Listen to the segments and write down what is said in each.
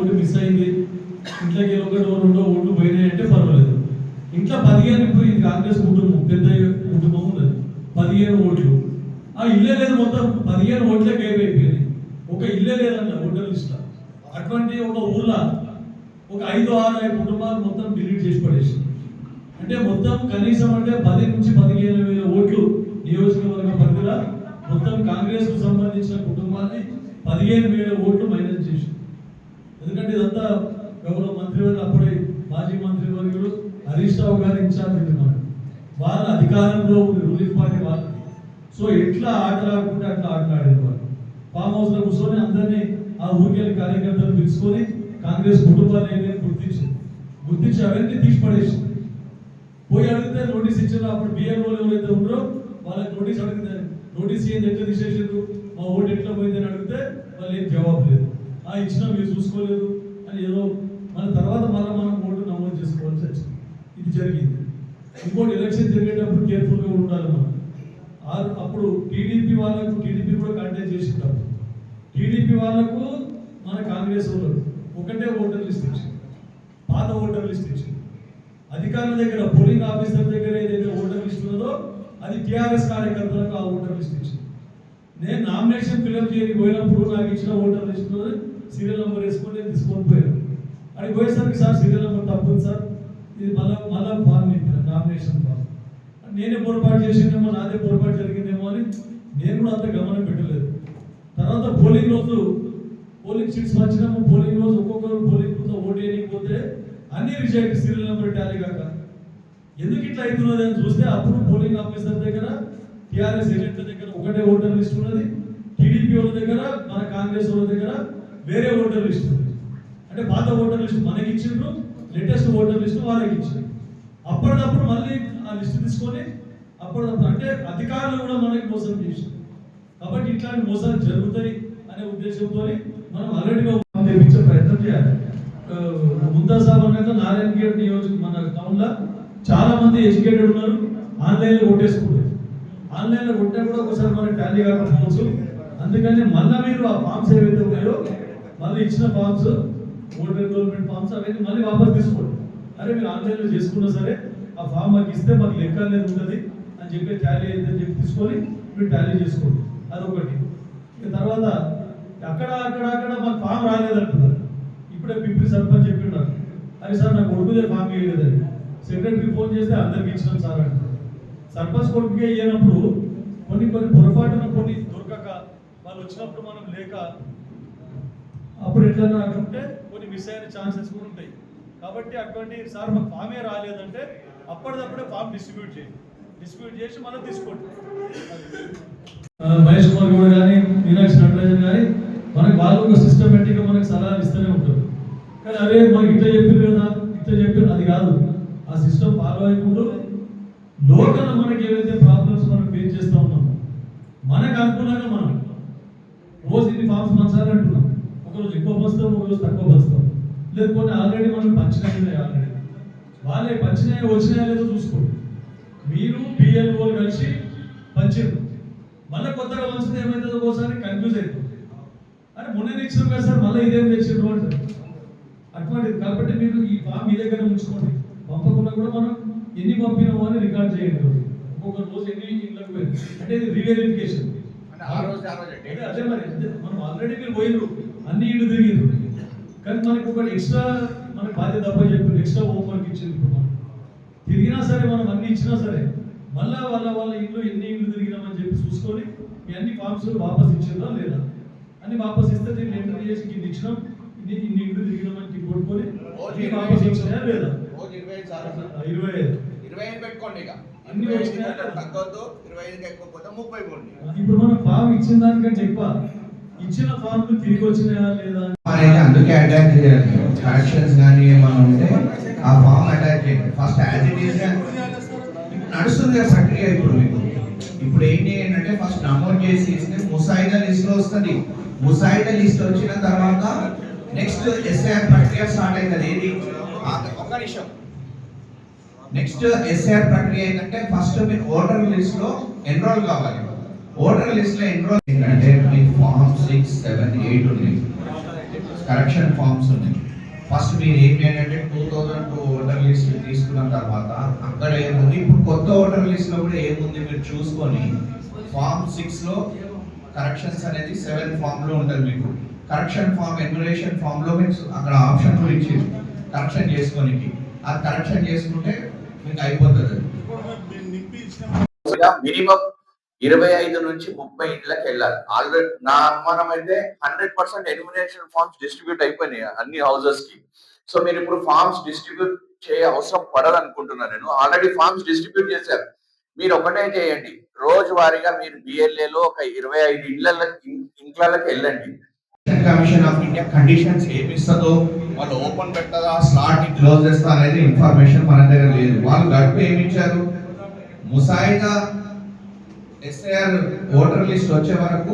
Vote miss అయింది, ఇంట్లోకి ఒకటో రెండో ఓట్లు పోయినాయి అంటే పర్వాలేదు. ఇంట్లో 15 ఇప్పుడు ఇది కాంగ్రెస్ కుటుంబం, పెద్ద కుటుంబం ఉన్నది, 15 ఓట్లు. ఆ ఇల్లే లేదు, మొత్తం 15 ఓట్లే గైబ్ అయిపోయింది. ఒక ఇల్లే లేదంట ఓటర్ లిస్ట్లో. అటువంటి ఒక ఊర్లో ఒక 5-6 కుటుంబాలు మొత్తం డిలీట్ చేసి పడేసి, అంటే మొత్తం కనీసం అంటే 10 నుంచి 15 వేల ఓట్లు నియోజకవర్గ పరిధిలో మొత్తం కాంగ్రెస్ కు సంబంధించిన కుటుంబాన్ని 15 వేల ఓట్లు మైనస్ చేసి. ఎందుకంటే ఇదంతా గౌరవ మంత్రివర్యులు అప్పుడే మాజీ మంత్రివర్యులు హరీష్ రావు గారు ఇన్ఛార్జ్ ఉన్నారు, వాళ్ళ అధికారంలో రూలింగ్ పార్టీ వాళ్ళు. సో ఎట్లా ఆటలు ఆడుకుంటే అట్లా ఆటలు ఆడేవారు. ఫామ్ హౌస్ లో కూర్చొని అందరినీ ఆ ఊరికెళ్ళి కార్యకర్తలు పిలుచుకొని కాంగ్రెస్ కుటుంబాలు ఏమేమి గుర్తించి అవన్నీ తీసి పడేసి పోయి అడిగితే నోటీస్ ఇచ్చారు. అప్పుడు బిఎల్ఓలు ఎవరైతే ఉన్నారో వాళ్ళకి నోటీస్ అడిగితే నోటీస్ ఏంది, ఎట్లా తీసేసారు, మా ఓటు ఎట్లా పోయిందని అడిగితే వాళ్ళు ఏం జవాబు లేదు. ఇచ్చినా మీరు చూసుకోలేదు అని ఏదో మన తర్వాత మనం ఓటు నమోదు చేసుకోవాల్సి వచ్చింది. ఇది జరిగింది. ఇంకోటి ఎలక్షన్ జరిగేటప్పుడు కేర్ఫుల్గా ఉండాలి మనం. అప్పుడు టీడీపీ వాళ్ళకు టీడీపీ కూడా కాంటాక్ట్ చేసింటారు. టీడీపీ వాళ్ళకు మన కాంగ్రెస్ వాళ్ళు ఒకటే ఓటర్ లిస్ట్ ఇచ్చింది, పాత ఓటర్ లిస్ట్ ఇచ్చింది. అధికారుల దగ్గర పోలింగ్ ఆఫీసర్ దగ్గర ఏదైతే ఓటర్ లిస్ట్ ఉన్నదో అది టీఆర్ఎస్ కార్యకర్తలకు ఆ ఓటర్ లిస్ట్ ఇచ్చింది. నేను నామినేషన్ ఫిల్అప్ చేయడానికి పోయినప్పుడు నాకు ఇచ్చిన ఓటర్ లిస్ట్ సీరియల్ నెంబర్ వేసుకొని నేను తీసుకొని పోయాను. అక్కడికి పోయేసరికి సార్ సీరియల్ నెంబర్ తప్పుంది సార్, ఇది మళ్ళా ఫామ్ నింపాను, నామినేషన్ ఫామ్. నేనే పొరపాటు చేసిందేమో, నాదే పొరపాటు జరిగిందేమో అని నేను కూడా అంత గమనం పెట్టలేదు. తర్వాత పోలింగ్ రోజు పోలింగ్ సీట్స్ వచ్చినాము. పోలింగ్ రోజు ఒక్కొక్కరు పోలింగ్ ఓటు వేయకపోతే అన్ని రిజెక్ట్, సీరియల్ నెంబర్ టాలీ కాక. ఎందుకు ఇట్లా అవుతున్నది అని చూస్తే అప్పుడు పోలింగ్ ఆఫీసర్ దగ్గర టీఆర్ఎస్ ఏజెంట్ల దగ్గర ఒకటే ఓటర్ లిస్ట్ ఉన్నది, టీడీపీ వాళ్ళ దగ్గర మన కాంగ్రెస్ వాళ్ళ దగ్గర వేరే ఓటర్ లిస్ట్ ఉంది. అంటే పాత ఓటర్ లిస్ట్ మనకి ఇచ్చిండ్రు, లేటెస్ట్ ఓటర్ లిస్ట్ వాళ్ళకి ఇచ్చిండ్రు. అప్పటికప్పుడు మళ్ళీ ఆ లిస్ట్ తీసుకొని అప్పటికప్పుడు అంటే అధికారులు కూడా మనకి మోసం చేసింది. కాబట్టి ఇట్లాంటి మోసాలు జరుగుతాయి అనే ఉద్దేశంతో మనం అలర్ట్గా తెప్పించే ప్రయత్నం చేయాలి. ముందాసాబ్ అన్నాక నారాయణగేట్ నియోజక మన టౌన్లో చాలా మంది ఎడ్యుకేటెడ్ ఉన్నారు, ఆన్లైన్లో కొట్టేసుకుంటారు. ఆన్లైన్లో కొట్టే కూడా ఒకసారి మనకి టాలీ కాకపోవచ్చు. అందుకని మళ్ళీ మీరు ఆ ఫామ్స్ ఏవైతే ఉన్నాయో మళ్ళీ ఇచ్చిన ఫామ్స్, ఓటర్ ఎన్రోల్మెంట్ ఫామ్స్ అవన్నీ మళ్ళీ వాపస్ తీసుకోండి. అరే మీరు ఆన్లైన్లో చేసుకున్నా సరే ఆ ఫామ్ మాకు ఇస్తే మాకు లెక్క అనేది ఉంటుంది అని చెప్పి టాలీ అయిందని చెప్పి తీసుకొని మీరు టాలీ చేసుకోండి. అదొకటి. తర్వాత అక్కడ మాకు ఫామ్ రాలేదంటున్నారు. ఇప్పుడే పిపి సర్పంచ్ చెప్పిన్నారు, అరే సార్ నాకు కొడుకుదే ఫామ్ వేయలేదని. సెక్రటరీ ఫోన్ చేస్తే అందరికి ఇచ్చినాం సార్ అంటారు. సర్పంచ్ కొడుకుకే ఇయ్యనప్పుడు కొన్ని పొరపాటున కొన్ని దొరకక వాళ్ళు వచ్చినప్పుడు మనం లేక అప్పుడు ఎట్లా అంటే కొన్ని మిస్ అయిన ఛాన్సెస్ కూడా ఉంటాయి. కాబట్టి అటువంటి సార్ మాకు ఫామే రాలేదంటే అప్పటిదప్పుడే ఫామ్ డిస్ట్రిబ్యూట్ చేసి మనం తీసుకోండి. మహేష్ కుమార్ గౌడ్ కానీ మీనాక్షి నటరాజన్ కానీ మనకు వాళ్ళు ఒక సిస్టమేటిక్గా మనకు సలహాలు ఇస్తూనే ఉంటారు. కానీ అరే మనకి ఇట్లా చెప్పారు కదా, ఇట్లా చెప్పారు, అది కాదు. ఆ సిస్టమ్ ఫాలో అయిపోతూ లోకల్ మనకి ఏవైతే ప్రాబ్లమ్స్ మనం ఫేస్ చేస్తూ ఉన్నామో మనకు అనుకూలంగా మనం రోజు ఇన్ని ఫామ్స్ పంచాలి అంటున్నాం. ఒకరోజు ఎక్కువ పంచుతాం, ఒకరోజు తక్కువ పంచుతాం. లేదు కొన్ని ఆల్రెడీ మనం పంచినాయి, ఆల్రెడీ వాళ్ళే పంచినాయి వచ్చినాయో లేదో చూసుకోండి. మీరు బిఎల్ఓలు కలిసి పంచారు, మళ్ళీ కొత్తగా పంచితే ఏమవుతుందో ఒకసారి కన్ఫ్యూజ్ అవుతుంది. అంటే మొన్న ఇచ్చిన కదా సార్ మళ్ళీ ఇదేం తెచ్చిండ్రు అంటారు. అటువంటిది. కాబట్టి మీరు ఈ ఫామ్ మీ దగ్గర ఉంచుకోండి. పంపకుండా కూడా మనం ఎన్ని పంపినామో అని రికార్డ్ చేయండి. ఒక్కొక్క రోజు ఎన్ని ఇళ్ళకి పోయింది అంటే ఇది రీవెరిఫికేషన్. అదే మరి మనం ఆల్రెడీ మీరు పోయినరు, అన్ని ఇళ్ళు తిరిగిండ్రు. కానీ మనకి ఒకటి ఎక్స్ట్రా మనకి బాధ్యత తప్ప చెప్పి ఎక్స్ట్రా హోంవర్క్ ఇచ్చింది. ఇప్పుడు మనం తిరిగినా సరే మనం అన్ని ఇచ్చినా సరే మళ్ళీ వాళ్ళ ఇల్లు ఎన్ని ఇళ్ళు తిరిగినామని చెప్పి చూసుకొని మీ అన్ని ఫామ్స్ వాపస్ ఇచ్చిందా లేదా అని వాపస్ ఇస్తే దీన్ని ఎంటర్ చేసి కింద ఇచ్చినాం, ఇన్ని ఇళ్ళు తిరిగినామని కొట్టుకొని వాపస్ ఇచ్చినా లేదా 25 పెట్టుకోండి. ఇక అన్ని వచ్చినాయా తగ్గొద్దు, 25 ఎక్కువపోతే 30 పోండి. ఇప్పుడు మనం ఫామ్ ఇచ్చిన దానికంటే ఎక్కువ ఇచ్చిన ఫామ్ తిరిగి వచ్చినాయా లేదా అందుకే అటాక్ చేయాలి. కరెక్షన్స్ కానీ ఏమైనా ఉంటే ఆ ఫామ్ అటాక్ చేయండి. ఫస్ట్ యాజ్ ఇట్ ఈస్ నడుస్తుంది ప్రక్రియ. ఇప్పుడు ఏంటి అంటే ఫస్ట్ నమోదు చేసి ఇస్తే ముసాయిదా లిస్ట్ లో వస్తుంది. ముసాయిదా లిస్ట్ వచ్చిన తర్వాత నెక్స్ట్ ఎస్ఐఆర్ ప్రక్రియ స్టార్ట్ అవుతుంది. ఏది ఒక నిమిషం. నెక్స్ట్ ఎస్ఐఆర్ ప్రక్రియ ఏంటంటే ఫస్ట్ మీరు ఓటర్ లిస్ట్ లో ఎన్రోల్ కావాలి. ఓటర్ లిస్ట్ లో ఎన్రోల్ ఏంటంటే మీకు ఫామ్ 6, 7, 8 ఉన్నాయి. కరెక్షన్ ఫామ్స్ ఉన్నాయి. ఫస్ట్ మీరు ఏం చేయాలంటే 2002 ఓటర్ లిస్ట్ తీసుకున్న తర్వాత అక్కడ ఏముంది, ఇప్పుడు కొత్త ఓటర్ లిస్ట్ లో కూడా ఏముంది మీరు చూసుకొని ఫామ్ 6 లో కరెక్షన్స్ అనేది 7 ఫామ్ లో ఉంటుంది. మీకు కరెక్షన్ ఫామ్ ఎన్యుమరేషన్ ఫామ్ లో మీకు అక్కడ ఆప్షన్ గురించి కరెక్షన్ చేసుకోనికి, అది కరెక్షన్ చేసుకుంటే మీకు అయిపోతుంది. మినిమం 25 నుంచి 30 ఇండ్లకు వెళ్ళాలి. ఆల్రెడీ నా అనుమానం అయితే 100% ఎలిమినేషన్ ఫార్మ్స్ డిస్ట్రిబ్యూట్ అయిపోయినాయి అన్ని హౌసెస్ కి. సో మీరు ఇప్పుడు ఫార్మ్స్ డిస్ట్రిబ్యూట్ చేయ అవసరం పడదు అనుకుంటున్నాను. నేను ఆల్రెడీ ఫార్మ్స్ డిస్ట్రిబ్యూట్ చేశారు. మీరు ఒకటే చేయండి, రోజువారీగా మీరు బిఎల్ఏలో ఒక 25 ఇంట్లకి వెళ్ళండి. కమిషన్ ఆఫ్ ఇండియా కండిషన్స్ ఏమిస్తుందో, వాళ్ళు ఓపెన్ పెట్టదా స్లాట్ క్లోజ్ చేస్తా అనేది ఇన్ఫర్మేషన్ మన దగ్గర లేదు. వాళ్ళు గడుపు ఏమిచ్చారు, ముసాయిదా ఎస్ఐఆర్ ఓటర్ లిస్ట్ వచ్చే వరకు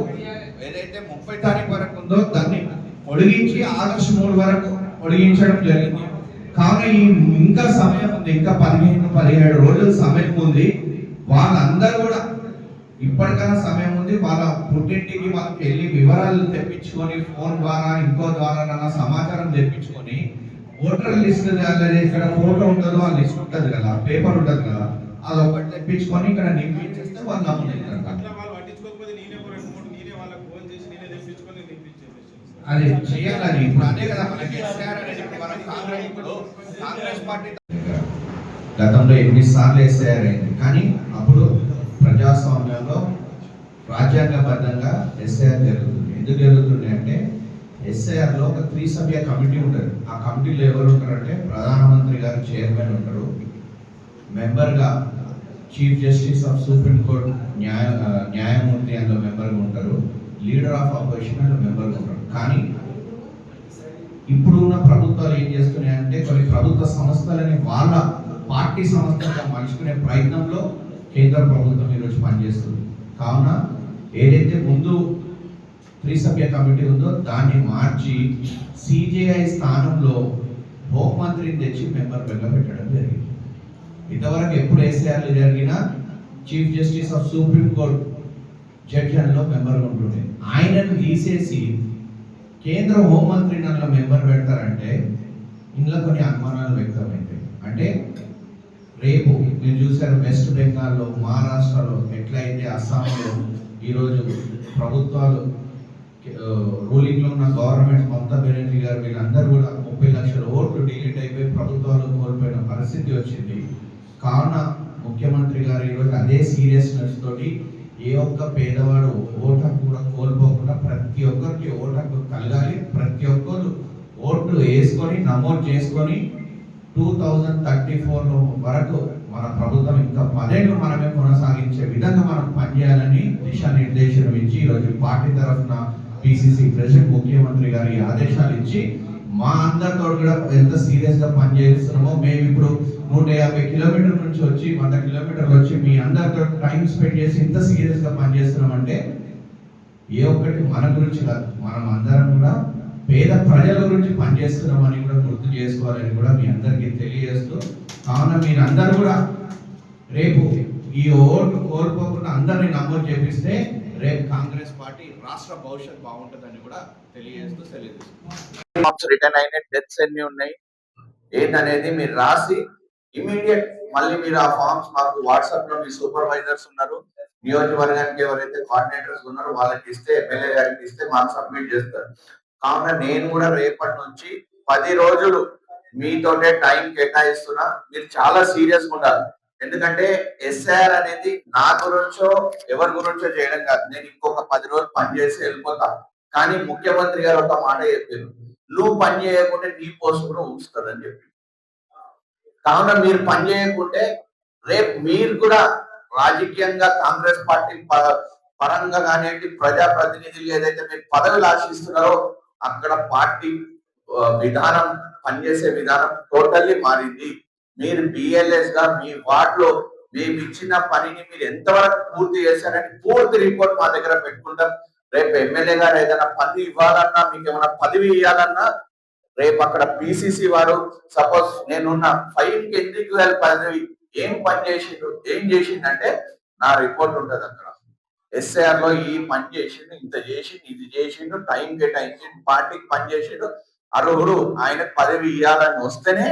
ఏదైతే 30 తారీఖు వరకు ఉందో దాన్ని పొడిగించి ఆగస్టు 3 వరకు పొడిగించడం జరిగింది. కావున ఇంకా సమయం ఉంది, ఇంకా 15-17 రోజుల సమయం ఉంది. వాళ్ళందరూ కూడా ఇప్పటికైనా సమయం ఉంది, వాళ్ళ పుట్టింటికి వాళ్ళకి వెళ్ళి వివరాలు తెప్పించుకొని ఫోన్ ద్వారా ఇంకో ద్వారా సమాచారం తెప్పించుకొని ఓటర్ లిస్ట్ ఇక్కడ ఫోటో ఉంటుందో ఆ లిస్ట్ ఉంటుంది కదా, పేపర్ ఉంటుంది కదా, అది ఒకటి తెప్పించుకొని ఇక్కడ నింపించేస్తే వాళ్ళు నమ్ముతారు. అది చేయాలి. అది ఇప్పుడు అదే కదా మనకి ఎస్ఆర్ అనేది మనం కాంగ్రెస్ పార్టీ గతంలో 8 సార్లు ఎస్ఆర్ అయింది. కానీ అప్పుడు ప్రజాస్వామ్యంలో రాజ్యాంగబద్ధంగా ఎస్ఐఆర్ జరుగుతుంది. ఎందుకు జరుగుతుంది అంటే ఎస్ఐఆర్ లో ఒక 3 సభ్య కమిటీ ఉంటుంది. ఆ కమిటీలో ఎవరు ఉంటారంటే ప్రధానమంత్రి గారు చైర్మన్ ఉంటారు, మెంబర్ గా chief justice of supreme court న్యాయమూర్తి అందులో మెంబర్ గా ఉంటారు, లీడర్ ఆఫ్ అపోజిషన్ అందులో మెంబర్ గా ఉంటారు. కానీ ఇప్పుడున్న ప్రభుత్వాలు ఏం చేస్తున్నాయంటే కొన్ని ప్రభుత్వ సంస్థలని వాళ్ళ పార్టీ సంస్థలుగా మలుచుకునే ప్రయత్నంలో కేంద్ర ప్రభుత్వం ఈరోజు పనిచేస్తుంది. కావున ఏదైతే ముందు 3 సభ్య కమిటీ ఉందో దాన్ని మార్చి సిజేఐ స్థానంలో హోంమంత్రిని తెచ్చి మెంబర్ పెట్టడం జరిగింది. ఇంతవరకు ఎప్పుడు ఎస్ఐఆర్లు జరిగినా chief justice of supreme court జడ్జిలో మెంబర్ ఉంటుండే, ఆయనను తీసేసి కేంద్ర హోంమంత్రిని అందులో మెంబర్ పెడతారంటే ఇందులో కొన్ని అనుమానాలు వ్యక్తమవుతాయి. అంటే రేపు మీరు చూసారు వెస్ట్ బెంగాల్లో, మహారాష్ట్రలో ఎట్లయితే అస్సాంలో ఈరోజు ప్రభుత్వాలు రూలింగ్లో ఉన్న గవర్నమెంట్ మమతా బెనర్జీ గారు వీళ్ళందరూ కూడా 30 లక్షల ఓట్లు డిలీట్ అయిపోయి ప్రభుత్వాలు కోల్పోయిన పరిస్థితి వచ్చింది. కావున ముఖ్యమంత్రి గారు ఈరోజు అదే సీరియస్నెస్ తోటి ఏ ఒక్క పేదవాడు ఓటు కూడా కోల్పోకుండా ప్రతి ఒక్కరికి ఓటు కలగాలి, ప్రతి ఒక్కరు ఓట్లు వేసుకొని నమోదు చేసుకొని 2034 వరకు మన ప్రభుత్వం ఇంకా 10 ఏళ్ళు మనమే కొనసాగించే విధంగా మనం పనిచేయాలని దిశానిర్దేశనం ఇచ్చి ఈరోజు పార్టీ తరఫున పిసిసి ప్రెసిడెంట్ ముఖ్యమంత్రి గారి ఆదేశాలు ఇచ్చి మా అందరితో కూడా ఎంత సీరియస్ గా పనిచేస్తున్నామో, మేము ఇప్పుడు 150 కిలోమీటర్ల నుంచి వచ్చి 100 కిలోమీటర్లు వచ్చి మీ అందరితో టైం స్పెండ్ చేసి ఇంత సీరియస్ గా పనిచేస్తున్నామంటే ఏ ఒక్కటి మన గురించి కాదు, మనం అందరం కూడా పేద ప్రజల గురించి పనిచేస్తున్నామని కూడా గుర్తు చేసుకోవాలని కూడా మీ అందరికీ తెలియజేస్తూ, కావున మీరందరూ కూడా రేపు ఈ ఓటు కోల్పోకుండా అందరినీ నమోదు చేపిస్తే రేపు కాంగ్రెస్ పార్టీ రాష్ట్ర భవిష్యత్ బాగుంటుందని కూడా తెలియజేస్తూ రిటర్న్ అయిన డెత్స్ ఎన్ని ఉన్నాయి ఏంటనేది మీరు రాసి ఇమీడియట్ మళ్ళీ మీరు ఆ ఫార్మ్స్ మాకు వాట్సాప్ లో మీ సూపర్వైజర్స్ ఉన్నారు, నియోజకవర్గానికి ఎవరైతే కోఆర్డినేటర్స్ ఉన్నారో వాళ్ళకి ఇస్తే, ఎమ్మెల్యే గారికి ఇస్తే మాకు సబ్మిట్ చేస్తారు. కావున నేను కూడా రేపటి నుంచి 10 రోజులు మీతోటే టైం కేటాయిస్తున్నా. మీరు చాలా సీరియస్ గా ఉండాలి. ఎందుకంటే ఎస్ఐఆర్ అనేది నా గురించో ఎవరి గురించో చేయడం కాదు. నేను ఇంకొక 10 రోజులు పనిచేసి వెళ్ళిపోతా. కానీ ముఖ్యమంత్రి గారు ఒక మాట చెప్పారు, నువ్వు పని చేయకుంటే నీ పోస్ట్ కూడా ఉంచుతుందని చెప్పి. కావున మీరు పని చేయకుంటే రేపు మీరు కూడా రాజకీయంగా కాంగ్రెస్ పార్టీ పరంగా కానివ్వండి, ప్రజాప్రతినిధులు ఏదైతే మీరు పదవులు ఆశిస్తున్నారో అక్కడ పార్టీ విధానం, పనిచేసే విధానం టోటల్లీ మారింది. మీరు బిఎల్ఎస్ గా మీ వార్డులో మేము ఇచ్చిన పనిని మీరు ఎంతవరకు పూర్తి చేశారని పూర్తి రిపోర్ట్ మా దగ్గర పెట్టుకుంటాం. రేపు ఎమ్మెల్యే గారు ఏదైనా పని ఇవ్వాలన్నా, మీకు ఏమైనా పదవి ఇవ్వాలన్నా రేపు అక్కడ పిసిసి వారు సపోజ్ నేనున్న 5 కేంద్రీకృత పదవి ఏం పని చేసిండు, ఏం చేసిండంటే నా రిపోర్ట్ ఉంటుంది అక్కడ. ఎస్ఐఆర్ లో ఈ పని చేసిండు, ఇంత చేసిండు, ఇది చేసిండు, టైం కేటాయించిండు, పార్టీకి పని చేసిండు, అర్హుడు, ఆయనకు పదవి ఇవ్వాలని వస్తేనే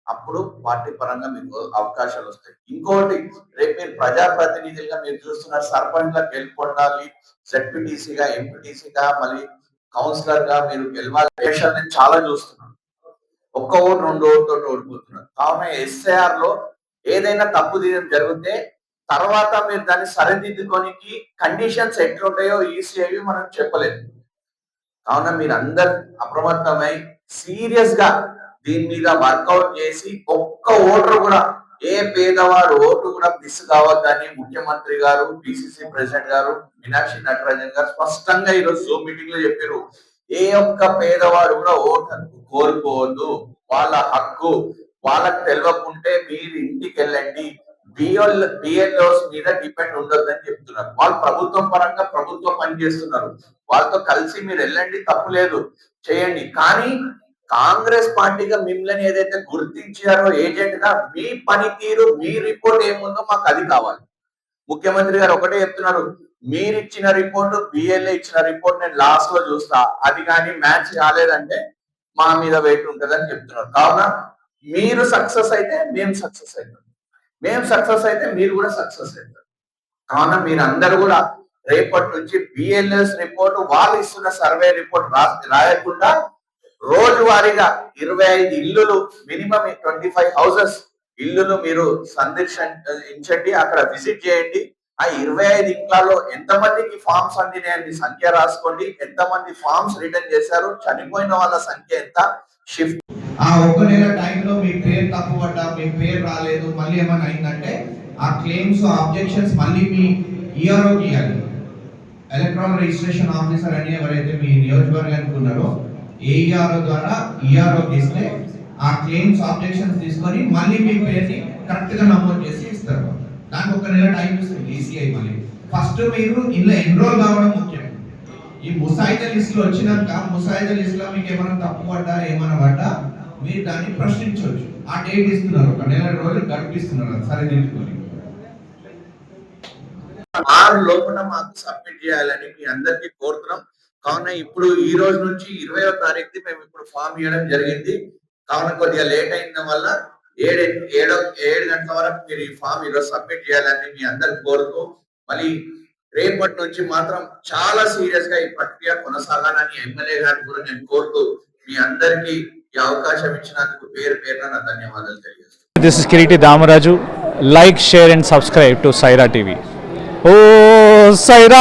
అప్పుడు పార్టీ పరంగా మీకు అవకాశాలు వస్తాయి. ఇంకోటి, రేపు మీరు ప్రజాప్రతినిధులుగా మీరు చూస్తున్నారు, సర్పంచ్గా గెలుపొందాలి, జెడ్పీటీసీగా, ఎంపీటీసీగా, మళ్ళీ కౌన్సిలర్ గా మీరు గెలవాలి. నేను చాలా చూస్తున్నాను, ఒక్క ఓటు 2 ఓటుతో ఓడిపోతున్నారు. కావున ఎస్ఐఆర్ లో ఏదైనా తప్పు జరిగితే తర్వాత మీరు దాన్ని సరిదిద్దుకోనికి కండిషన్స్ ఎట్లుంటాయో ఈసీఐవి మనం చెప్పలేదు. కావున మీరు అందరు అప్రమత్తమై సీరియస్ గా దీని మీద వర్కౌట్ చేసి ఒక్క ఓటర్ కూడా, ఏ పేదవాడు ఓటు కూడా మిస్ కావద్దని ముఖ్యమంత్రి గారు, పిసిసి ప్రెసిడెంట్ గారు, మీనాక్షి నటరాజన్ గారు స్పష్టంగా ఈరోజు జూమ్ మీటింగ్ లో చెప్పారు. ఏ ఒక్క పేదవాడు కూడా ఓటు కోల్పోవద్దు, వాళ్ళ హక్కు. వాళ్ళకి తెలియకుంటే మీరు ఇంటికి వెళ్ళండి, బిఎల్ఓస్ మీద డిపెండ్ ఉండొద్దని చెప్తున్నారు. వాళ్ళు ప్రభుత్వం పరంగా ప్రభుత్వం పని చేస్తున్నారు, వాళ్ళతో కలిసి మీరు వెళ్ళండి, తప్పు లేదు, చేయండి. కానీ కాంగ్రెస్ పార్టీగా మిమ్మల్ని ఏదైతే గుర్తించారో ఏజెంట్ గా, మీ పనితీరు, మీ రిపోర్ట్ ఏముందో మాకు అది కావాలి. ముఖ్యమంత్రి గారు ఒకటే చెప్తున్నారు, మీరు ఇచ్చిన రిపోర్ట్, బిఎల్ఏ ఇచ్చిన రిపోర్ట్ నేను లాస్ట్ లో చూస్తా, అది కానీ మ్యాచ్ కాలేదంటే మా మీద వెయిట్ ఉంటుందని చెప్తున్నారు. కావున మీరు సక్సెస్ అయితే మేము సక్సెస్ అవుతాం, మేము సక్సెస్ అయితే మీరు కూడా సక్సెస్ అవుతారు. కావున మీరు అందరు కూడా రేపటి నుంచి బిఎల్ఎస్ రిపోర్ట్, వాళ్ళు ఇస్తున్న సర్వే రిపోర్ట్ రాయకుండా రోజువారీగా 25 ఇల్లులు, మినిమం 25 హౌసెస్ ఇల్లులు మీరు సందర్శించండి, అక్కడ విజిట్ చేయండి. ఆ 25 ఇంట్లలో ఎంతమందికి ఫార్మ్స్ అందినాయని సంఖ్య రాసుకోండి, ఎంతమంది ఫార్మ్స్ రిటర్న్ చేశారు, చనిపోయిన వాళ్ళ సంఖ్య ఎంత, షిఫ్ట్. ఆ ఒక్క నెల టైంలో మీ పేరు తప్పుపడ్డా, మీ పేరు రాలేదు, మళ్ళీ ఏమైనా అయిందంటే ఆ క్లెయిమ్స్, ఆబ్జెక్షన్స్ మళ్ళీ మీ ఈఆర్ఓకి ఇవ్వాలి. ఎలక్ట్రానిక్ రిజిస్ట్రేషన్ ఆఫీసర్ అని ఎవరైతే మీ నియోజకవర్గానికి ఉన్నారో ఏఈఆర్ఓ ద్వారా ఈఆర్ఓకి ఇస్తే ఆ క్లెయిమ్స్, ఆబ్జెక్షన్స్ తీసుకొని మళ్ళీ మీ పేరుని కరెక్ట్ గా నమోదు చేసి ఇస్తారు. దానికి ఒక నెల టైం ఇస్తుంది ఈసీఐ. మళ్ళీ ఫస్ట్ మీరు ఇందులో ఎన్రోల్ కావడం ముఖ్యం. ఈ ముసాయిదా లిస్ట్ లో వచ్చినాక, ముసాయిదా లిస్ట్ లో మీకు ఏమైనా తప్పు పడ్డా, ఏమైనా పడ్డా మీరు దాన్ని ప్రశ్నించవచ్చు. ఆ డేట్ ఇస్తున్నారు, ఒక నెల రోజులు గడిపిస్తున్నారు, సరే తెలుసుకొని 6 లోపల మాకు సబ్మిట్ చేయాలని మీ అందరికీ కోరుతున్నాం. కావున ఇప్పుడు ఈ రోజు నుంచి 20వ తారీఖుకి మేము ఇప్పుడు ఫామ్ ఇవ్వడం జరిగింది. కావున కొద్దిగా లేట్ అయిన వల్ల 7 గంటల వరకు మీరు ఈ ఫామ్ ఈరోజు సబ్మిట్ చేయాలని మీ అందరికి కోరుతూ, మళ్ళీ రేపటి నుంచి మాత్రం చాలా సీరియస్ గా ఈ ప్రక్రియ కొనసాగాలని ఎమ్మెల్యే గారిని కూడా నేను కోరుతూ, మీ అందరికీ ఈ అవకాశం ఇచ్చినందుకు పేరు పేరున నా ధన్యవాదాలు తెలియజేస్తాను. This is Kiriti Damaraju. Like, share and subscribe to Saira TV. Oh, Saira!